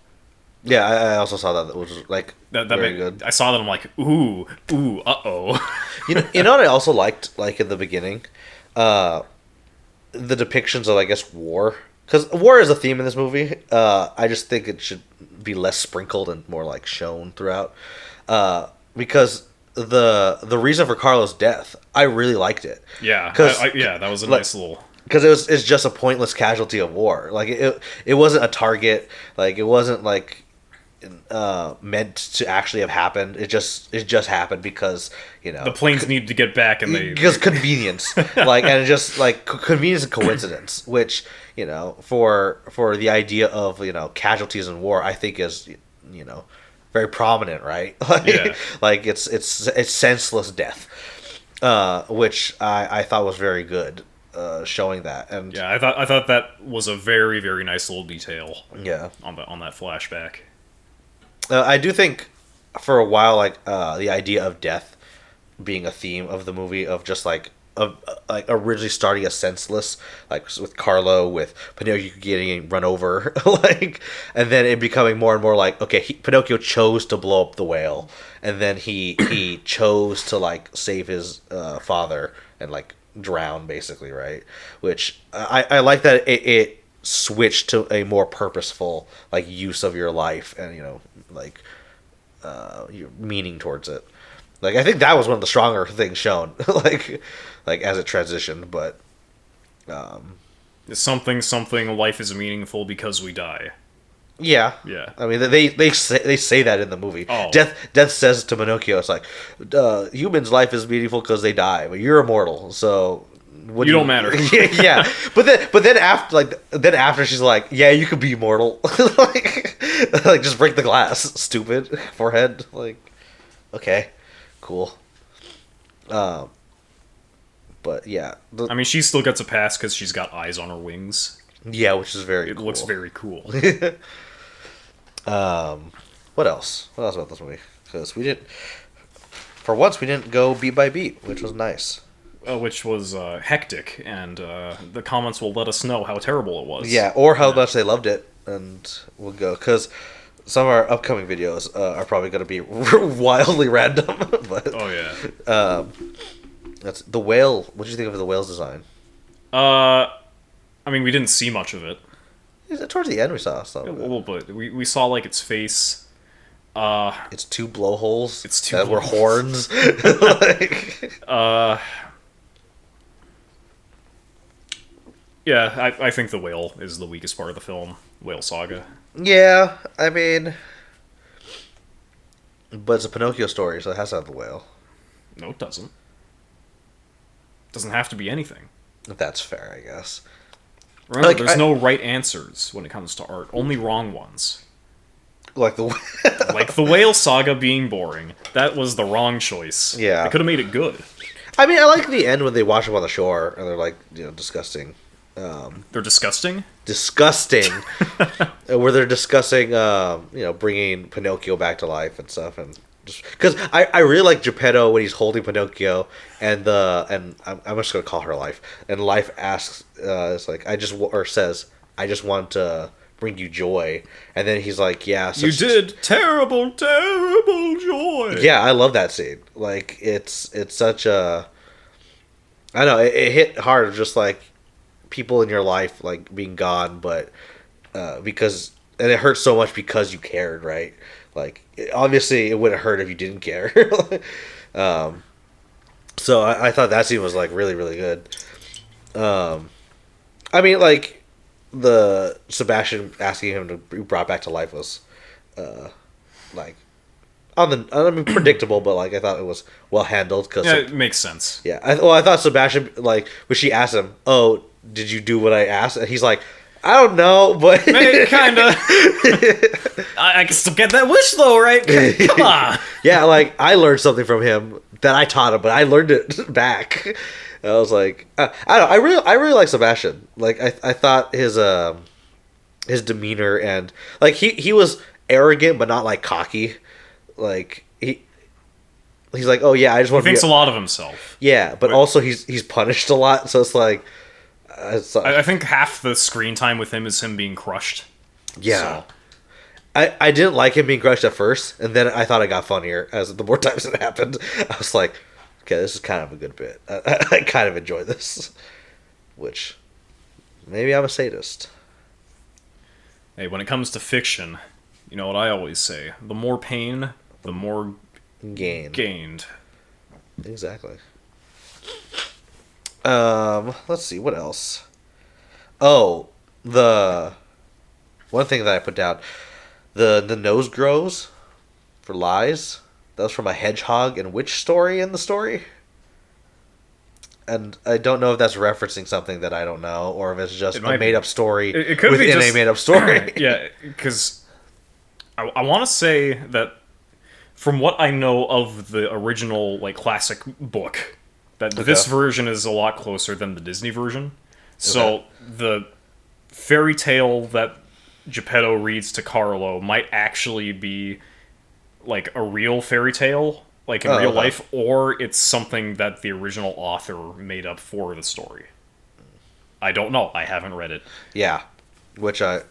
B: Yeah, I also saw that, which was like very good.
A: I saw that, I'm like, ooh, uh-oh.
B: You know what I also liked, like, in the beginning? The depictions of, I guess, war. Because war is a theme in this movie. I just think it should be less sprinkled and more, like, shown throughout. Because the reason for Carlo's death, I really liked it.
A: Yeah, that was a nice little...
B: Because it's just a pointless casualty of war. Like, it wasn't a target. Like, it wasn't, like... meant to actually have happened. It just happened because, you know,
A: the planes needed to get back, and
B: because convenience, like, and it just like convenience and coincidence, which, you know, for the idea of, you know, casualties in war, I think is, you know, very prominent, right? Like it's senseless death, which I thought was very good. Showing that, and
A: yeah, I thought that was a very, very nice little detail.
B: Yeah,
A: on that flashback.
B: I do think for a while, like, the idea of death being a theme of the movie, of just like like originally starting as senseless, like with Carlo, with Pinocchio getting run over, like, and then it becoming more and more like, okay, Pinocchio chose to blow up the whale, and then he chose to like save his father and like drown basically, right? Which I like that it switched to a more purposeful like use of your life and like your meaning towards it. Like I think that was one of the stronger things shown, like as it transitioned. But
A: something life is meaningful because we die.
B: yeah,
A: Yeah.
B: I mean they say that in the movie.
A: Oh.
B: Death says to Pinocchio, it's like humans' life is meaningful because they die, but you're immortal, so.
A: You don't matter.
B: Yeah, but then after she's like, yeah, you could be immortal, like just break the glass, stupid forehead, like, okay, cool. But yeah,
A: I mean, she still gets a pass because she's got eyes on her wings.
B: yeah, which is very.
A: It
B: cool.
A: looks very cool.
B: What else? What else about this movie? Because for once, we didn't go beat by beat, which was nice.
A: Which was hectic, and the comments will let us know how terrible it was.
B: Yeah, or how much they loved it, and we'll go. Because some of our upcoming videos are probably going to be wildly random. But,
A: oh, yeah.
B: That's the whale. What did you think of the whale's design?
A: I mean, we didn't see much of it.
B: Towards the end, we saw some.
A: A little bit. We saw, like, its face.
B: It's two blowholes.
A: It's two
B: that were horns.
A: Yeah, I think the whale is the weakest part of the film. Whale Saga.
B: Yeah, I mean... But it's a Pinocchio story, so it has to have the whale.
A: No, it doesn't. It doesn't have to be anything.
B: That's fair, I guess.
A: Remember, there's no right answers when it comes to art. Only wrong ones.
B: Like the...
A: like the Whale Saga being boring. That was the wrong choice.
B: Yeah.
A: They could have made it good.
B: I mean, I like the end when they wash up on the shore, and they're like, disgusting.
A: They're disgusting?
B: Disgusting. Where they're discussing, bringing Pinocchio back to life and stuff, and just because I really like Geppetto when he's holding Pinocchio, and I'm just gonna call her Life, and Life asks, it's like says, I just want to bring you joy, and then he's like, yeah,
A: you did terrible joy.
B: Yeah, I love that scene. Like it's such a, I don't know, it hit hard, just like people in your life like being gone, but because it hurts so much because you cared, right? Like obviously it wouldn't hurt if you didn't care. So I thought that scene was like really, really good. I mean, like the Sebastian asking him to be brought back to life was like predictable, but like I thought it was well handled because
A: it makes sense.
B: Yeah, I thought Sebastian, like when she asked him, "Oh, did you do what I asked?" and he's like, "I don't know, but
A: kinda." I can still get that wish though, right? Come on.
B: Yeah, like I learned something from him that I taught him, but I learned it back. And I was like, I don't know. I really like Sebastian. Like I thought his demeanor and like he was arrogant but not like cocky. Like he's like, oh yeah, I just want.
A: He thinks a lot of himself.
B: Yeah, but also he's punished a lot, so it's like.
A: I think half the screen time with him is him being crushed.
B: Yeah. So. I didn't like him being crushed at first, and then I thought it got funnier as the more times it happened. I was like, okay, this is kind of a good bit. I kind of enjoy this. Which, maybe I'm a sadist.
A: Hey, when it comes to fiction, you know what I always say. The more pain, the more gained.
B: Exactly. Let's see, what else? Oh, the one thing that I put down, the nose grows for lies. That was from a hedgehog and witch story in the story. And I don't know if that's referencing something that I don't know, or if it's just a made-up story
A: it could
B: within
A: be just,
B: a made-up story.
A: Yeah, because I want to say that from what I know of the original, like, classic book, that this version is a lot closer than the Disney version. So the fairy tale that Geppetto reads to Carlo might actually be like a real fairy tale like in real life, or it's something that the original author made up for the story. I don't know. I haven't read it.
B: Yeah, which either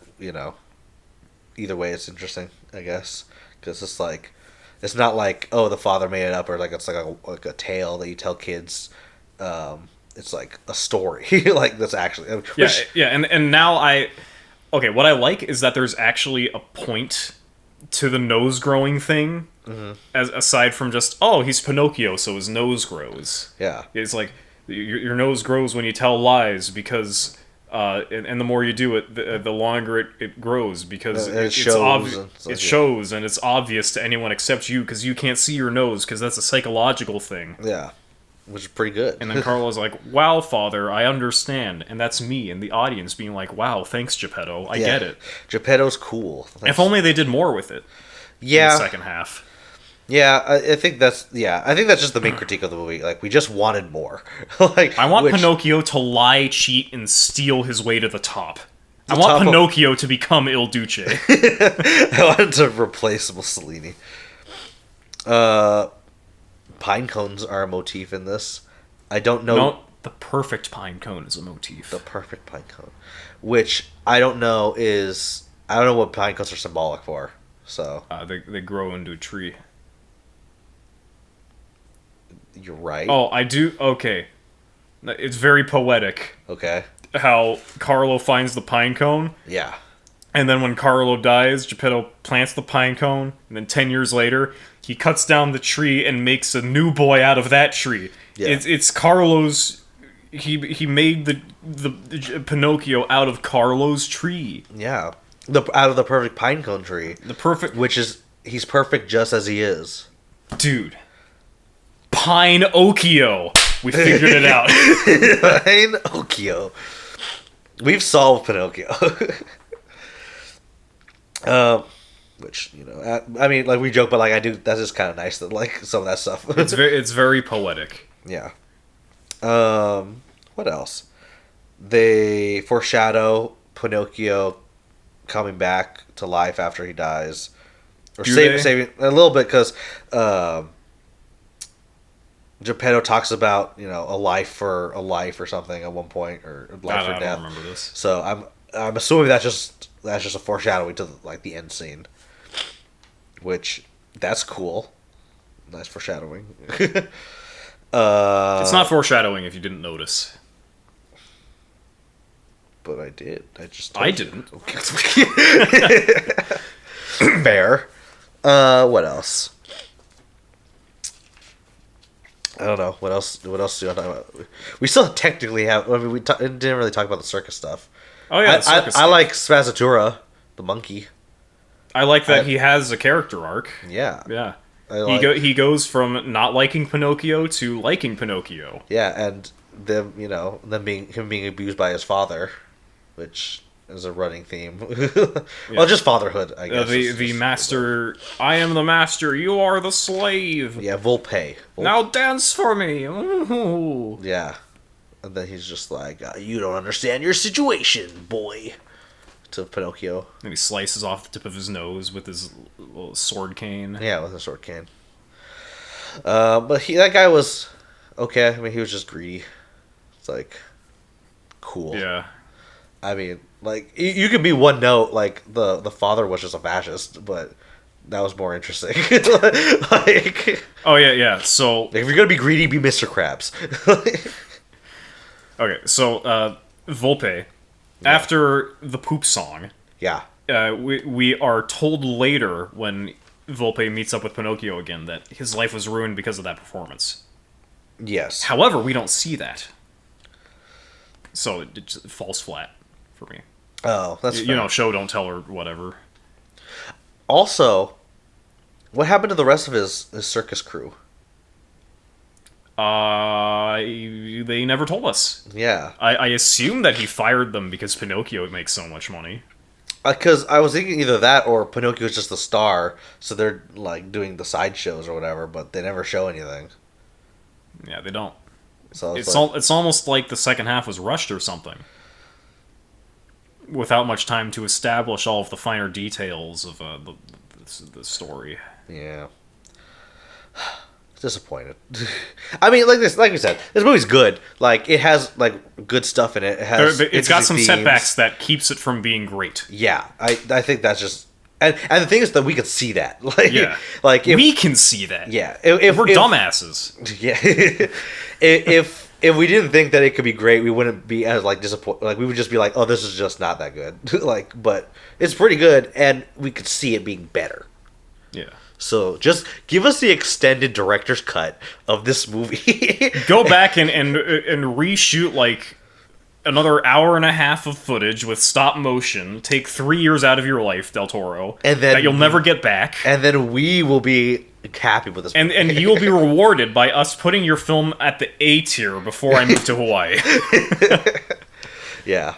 B: way, it's interesting, I guess, because it's like, it's not like, oh, the father made it up, or like it's like a tale that you tell kids. It's like a story, like that's actually.
A: Yeah. And now what I like is that there's actually a point to the nose growing thing, as aside from just, oh, he's Pinocchio, so his nose grows.
B: Yeah,
A: it's like your nose grows when you tell lies because. And the more you do it, the longer it grows because it shows. It shows, and it's obvious to anyone except you because you can't see your nose because that's a psychological thing.
B: Yeah, which is pretty good.
A: And then Carlo's like, "Wow, Father, I understand," and that's me and the audience being like, "Wow, thanks, Geppetto, I get it."
B: Geppetto's cool. Thanks.
A: If only they did more with it.
B: Yeah,
A: in the second half.
B: Yeah, I think that's just the main critique of the movie. Like, we just wanted more. Like,
A: I want Pinocchio to lie, cheat, and steal his way to the top. I want Pinocchio to become Il Duce.
B: I wanted to replace Mussolini. Pine cones are a motif in this. I don't know.
A: No, the perfect pine cone is a motif.
B: The perfect pine cone, which I don't know what pine cones are symbolic for. So
A: they grow into a tree.
B: You're right.
A: Oh, I do. Okay, it's very poetic.
B: Okay.
A: How Carlo finds the pine cone.
B: Yeah.
A: And then when Carlo dies, Geppetto plants the pine cone, and then 10 years later, he cuts down the tree and makes a new boy out of that tree. Yeah. It's Carlo's. He made the Pinocchio out of Carlo's tree.
B: Yeah. Out of the perfect pine cone tree. Which is, he's perfect just as he is.
A: Dude. Pinocchio. We figured it out.
B: Pinocchio. We've solved Pinocchio. Which, I mean, like, we joke, but, like, that's just kind of nice that, like, some of that stuff.
A: It's very poetic.
B: Yeah. What else? They foreshadow Pinocchio coming back to life after he dies. Or saving a little bit, because, Geppetto talks about, a life or something at one point, or life or death. I don't remember this. So I'm assuming that's just a foreshadowing to the end scene, which that's cool. Nice foreshadowing. It's
A: not foreshadowing if you didn't notice.
B: But I did.
A: I didn't.
B: Fair. What else? I don't know. What else do you want to talk about? We still technically have... I mean, we didn't really talk about the circus stuff.
A: Oh, yeah,
B: I like Spazzatura, the monkey.
A: I like that he has a character arc.
B: Yeah.
A: Yeah. He goes from not liking Pinocchio to liking Pinocchio.
B: Yeah, and him being abused by his father, which is a running theme. Well, just fatherhood, I guess.
A: The master, I am the master, you are the slave.
B: Yeah, Volpe.
A: Now dance for me. Ooh.
B: Yeah. And then he's just like, you don't understand your situation, boy. To Pinocchio.
A: And he slices off the tip of his nose with his little sword cane.
B: Yeah, with a sword cane. But that guy was okay. I mean, he was just greedy. It's like, cool.
A: Yeah.
B: I mean, like, you could be one note, like, the father was just a fascist, but that was more interesting. Like,
A: oh, yeah, so...
B: Like, if you're gonna be greedy, be Mr. Krabs.
A: Okay, so, Volpe, after the poop song...
B: Yeah.
A: We are told later, when Volpe meets up with Pinocchio again, that his life was ruined because of that performance.
B: Yes.
A: However, we don't see that. So, it just falls flat for me.
B: Oh, that's fair.
A: Show don't tell or whatever.
B: Also, what happened to the rest of his circus crew?
A: They never told us.
B: Yeah.
A: I assume that he fired them because Pinocchio makes so much money.
B: Because I was thinking either that or Pinocchio's just the star, so they're, like, doing the sideshows or whatever, but they never show anything.
A: Yeah, they don't.
B: So
A: it's almost like the second half was rushed or something. Without much time to establish all of the finer details of the story.
B: Yeah. disappointed. I mean, like we said, this movie's good. Like, it has like good stuff in it.
A: It's got some
B: themes.
A: setbacks that keeps it from being great.
B: Yeah, I think that's just and the thing is that we could see that. Like,
A: Yeah,
B: like
A: we can see that.
B: Yeah,
A: if we're dumbasses.
B: Yeah, if we didn't think that it could be great, we wouldn't be as like disappointed. Like, we would just be like, oh, this is just not that good. Like, but it's pretty good, and we could see it being better.
A: Yeah.
B: So just give us the extended director's cut of this movie.
A: Go back and reshoot like another hour and a half of footage with stop motion. Take 3 years out of your life, Del Toro,
B: and then
A: that you'll never get back.
B: And then we will be happy with this movie.
A: And you will be rewarded by us putting your film at the A tier before I move to Hawaii.
B: Yeah.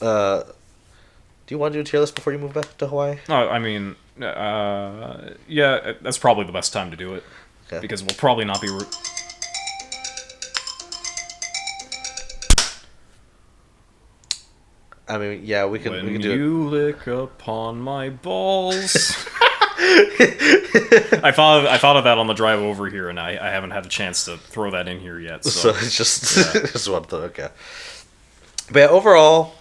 B: Do you want to do a tier list before you move back to Hawaii?
A: Oh, I mean, yeah, that's probably the best time to do it.
B: Okay.
A: Because we'll probably not be...
B: I mean, yeah, we can do it.
A: When you lick upon my balls... I thought of that on the drive over here, and I haven't had a chance to throw that in here yet. So
B: it's just, just one thing, okay. But yeah, overall...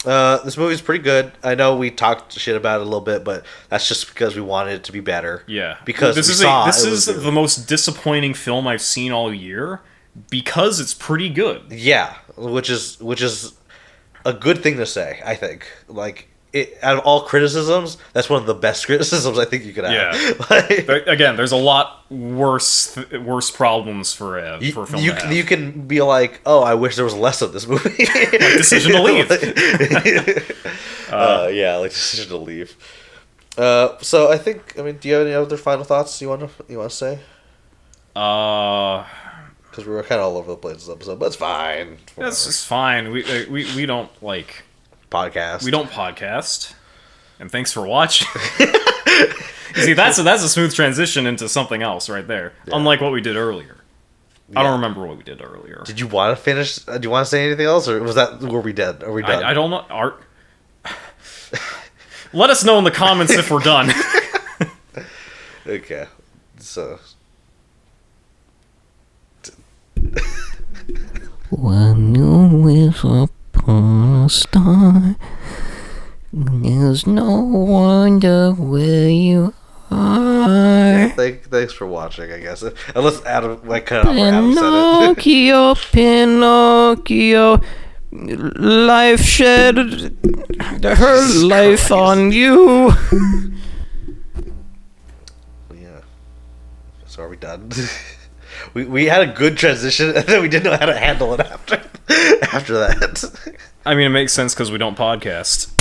B: this movie's pretty good. I know we talked shit about it a little bit, but that's just because we wanted it to be better.
A: Yeah,
B: because
A: this is the most disappointing film I've seen all year because it's pretty good.
B: Yeah, which is a good thing to say. I think out of all criticisms, that's one of the best criticisms I think you could have.
A: Yeah. Again, there's a lot worse problems for a film.
B: You can be like, oh, I wish there was less of this movie.
A: Like Decision to Leave.
B: Yeah, like Decision to Leave. So I think, I mean, do you have any other final thoughts you want to say? Because we were kind of all over the place this episode, but it's fine.
A: That's just fine. We don't like
B: podcast.
A: We don't podcast. And thanks for watching. You see, that's a smooth transition into something else right there. Yeah. Unlike what we did earlier. Yeah. I don't remember what we did earlier.
B: Did you want to finish? Do you want to say anything else, or was that where we did? Are we done?
A: I don't know. Let us know in the comments if we're done.
B: Okay, so.
C: When you wish upon a star, there's no wonder where you are.
B: Thanks for watching, I guess. Unless Adam, cut off where Adam said
C: it. Pinocchio, life shed her life on you.
B: Yeah. So are we done? We had a good transition, and then we didn't know how to handle it after that.
A: I mean, it makes sense because we don't podcast.